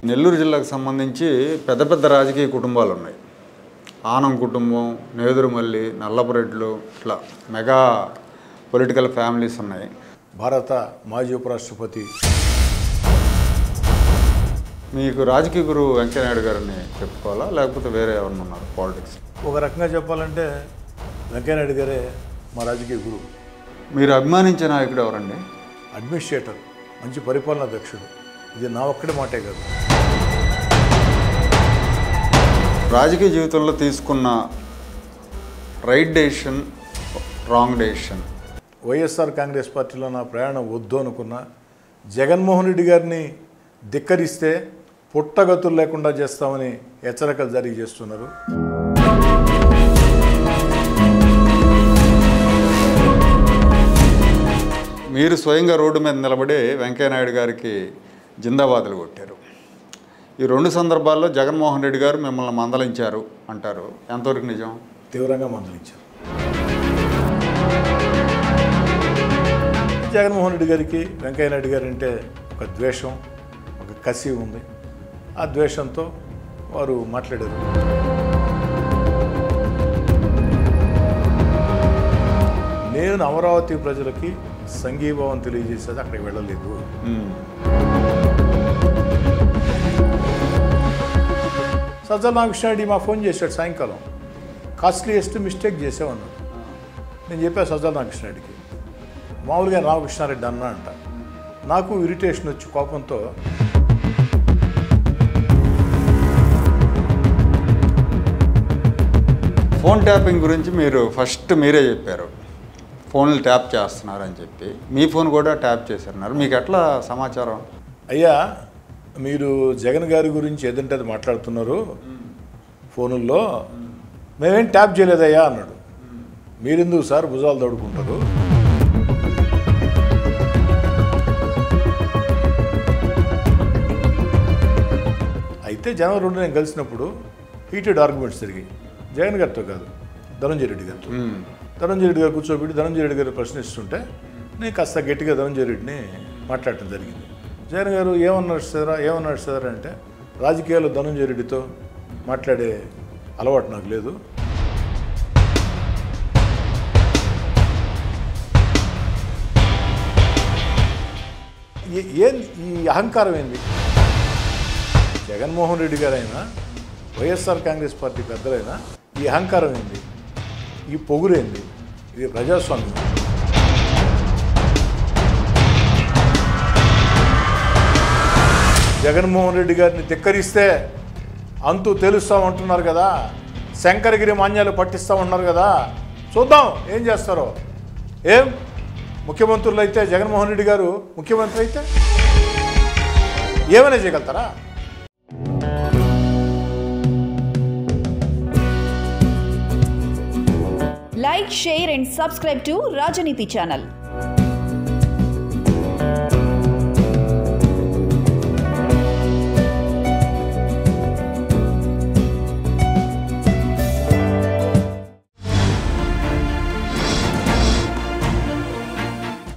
నెల్లూరు జిల్లాకు సంబంధించి పెద్ద పెద్ద రాజకీయ కుటుంబాలు ఉన్నాయి. ఆనం కుటుంబం, నేదురుమల్లి, నల్లపురెడ్లు, ఇట్లా మెగా పొలిటికల్ ఫ్యామిలీస్ ఉన్నాయి. భారత మాజీ ఉపరాష్ట్రపతి మీకు రాజకీయ గురువు వెంకయ్యనాయుడు గారిని చెప్పుకోవాలా, లేకపోతే వేరే ఎవరన్నా ఉన్నారు పాలిటిక్స్? ఒక రకంగా చెప్పాలంటే వెంకయ్యనాయుడు గారే మా రాజకీయ గురువు. మీరు అభిమానించే నాయకుడు ఎవరండి? అడ్మినిస్ట్రేటర్, మంచి పరిపాలనా దక్షుడు. ఇది నా ఒక్కడి మాటే కాదు. రాజకీయ జీవితంలో తీసుకున్న right decision, wrong decision? YSR Congress పార్టీలో నా ప్రయాణం వద్దు అనుకున్నా, జగన్మోహన్ రెడ్డి గారిని ధిక్కరిస్తే పుట్టగతులు లేకుండా చేస్తామని హెచ్చరికలు జారీ చేస్తున్నారు. మీరు స్వయంగా రోడ్డు మీద నిలబడి వెంకయ్యనాయుడు గారికి జిందాబాదులు కొట్టారు. ఈ రెండు సందర్భాల్లో జగన్మోహన్ రెడ్డి గారు మిమ్మల్ని మందలించారు అంటారు, ఎంతవరకు నిజం? తీవ్రంగా మందలించారు. జగన్మోహన్ రెడ్డి గారికి వెంకయ్యనాయుడు గారు అంటే ఒక ద్వేషం, ఒక కసి ఉంది. ఆ ద్వేషంతో వారు మాట్లాడారు. నేను అమరావతి ప్రజలకి సంఘీభావం తెలియజేసేది అక్కడికి వెళ్ళలేదు. సజ్జల రామకృష్ణారెడ్డి మా ఫోన్ చేశాడు సాయంకాలం, కాస్ట్లీయెస్ట్ మిస్టేక్ చేసామన్నాడు. నేను చెప్పా సజ్జల రామకృష్ణారెడ్డికి, మామూలుగా రామకృష్ణారెడ్డి అన్నా అంట. నాకు ఇరిటేషన్ వచ్చి కోపంతో ఫోన్ ట్యాపింగ్ గురించి మీరు ఫస్ట్ మీరే చెప్పారు, ఫోన్లు ట్యాప్ చేస్తున్నారని చెప్పి. మీ ఫోన్ కూడా ట్యాప్ చేశారన్నారు. మీకు ఎట్లా సమాచారం? అయ్యా, మీరు జగన్ గారి గురించి ఏదంటే అది మాట్లాడుతున్నారు ఫోనుల్లో, మేమేం ట్యాప్ చేయలేదయ్యా అన్నాడు. మీరెందుకు సార్ భుజాలు తడుకుంటారు? అయితే జనవరి 2 నేను కలిసినప్పుడు హీటెడ్ ఆర్గ్యుమెంట్స్ జరిగాయి. జగన్ గారితో కాదు, ధనంజయ రెడ్డి గారితో. ధనంజయ రెడ్డి గారు కూర్చోబెట్టి ధనంజయ రెడ్డి గారు ప్రశ్నిస్తుంటే నేను కాస్త గట్టిగా ధనంజయ రెడ్డిని మాట్లాడటం జరిగింది. జగన్ గారు ఏమన్నాడు సార్ అంటే, రాజకీయాల్లో ధనంజయ రెడ్డితో మాట్లాడే అలవాటు నాకు లేదు. ఈ అహంకారం ఏంది? జగన్మోహన్ రెడ్డి గారైనా వైఎస్ఆర్ కాంగ్రెస్ పార్టీ పెద్దలైనా ఈ అహంకారం ఏంది? ఈ పొగురేంది? ఇది ప్రజాస్వామ్యం. జగన్మోహన్ రెడ్డి గారిని ధిక్కరిస్తే అంతు తెలుస్తామంటున్నారు కదా, శంకరగిరి మాన్యాలు పట్టిస్తామన్నారు కదా, చూద్దాం ఏం చేస్తారో. ఏం ముఖ్యమంత్రులు అయితే, జగన్మోహన్ రెడ్డి గారు ముఖ్యమంత్రి అయితే ఏమైనా చేయగలుగుతారా? Like, share and subscribe to Rajaniti channel.